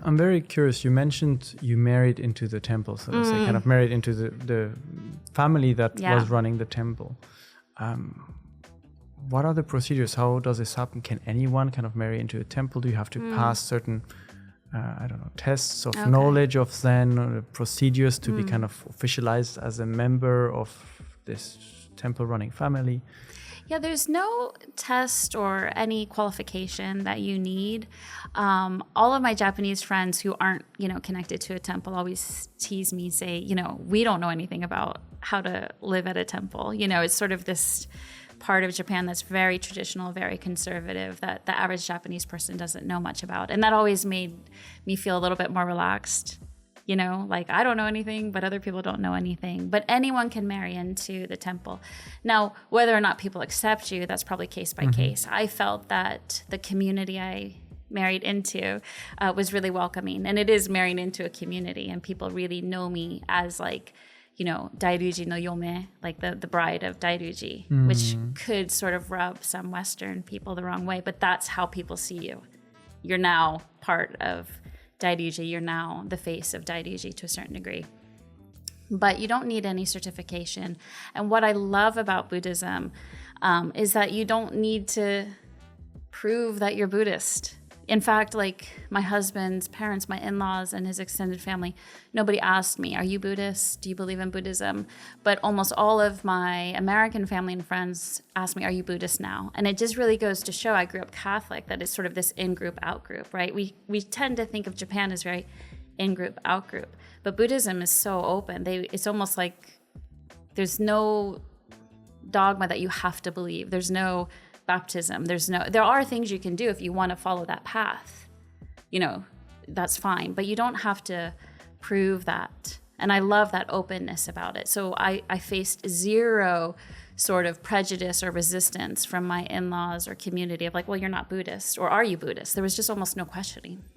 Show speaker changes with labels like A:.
A: I'm very curious. You mentioned you married into the temple, so to say, kind of married into the family that was running the temple. What are the procedures? How does this happen? Can anyone kind of marry into a temple? Do you have to pass certain, tests of knowledge of Zen or procedures to be kind of officialized as a member of this temple running family?
B: Yeah, there's no test or any qualification that you need. All of my Japanese friends who aren't, connected to a temple always tease me, say, we don't know anything about how to live at a temple. It's sort of this part of Japan that's very traditional, very conservative, that the average Japanese person doesn't know much about. And that always made me feel a little bit more relaxed. Like I don't know anything, but other people don't know anything. But anyone can marry into the temple. Now, whether or not people accept you, that's probably case by case. I felt that the community I married into was really welcoming. And it is marrying into a community. And people really know me as like, Dairyuji no Yome, like the bride of Dairyuji, which could sort of rub some Western people the wrong way. But that's how people see you. You're now part of Dairyuji, you're now the face of Dairyuji to a certain degree. But you don't need any certification. And what I love about Buddhism is that you don't need to prove that you're Buddhist. In fact, like my husband's parents, my in-laws and his extended family, nobody asked me, are you Buddhist? Do you believe in Buddhism? But almost all of my American family and friends asked me, are you Buddhist now? And it just really goes to show I grew up Catholic, that it's sort of this in-group, out-group, right? We tend to think of Japan as very in-group, out-group. But Buddhism is so open. It's almost like there's no dogma that you have to believe. There's no baptism. There are things you can do if you want to follow that path. That's fine, but you don't have to prove that. And I love that openness about it. So I faced zero sort of prejudice or resistance from my in-laws or community of like, well, you're not Buddhist, or are you Buddhist? There was just almost no questioning.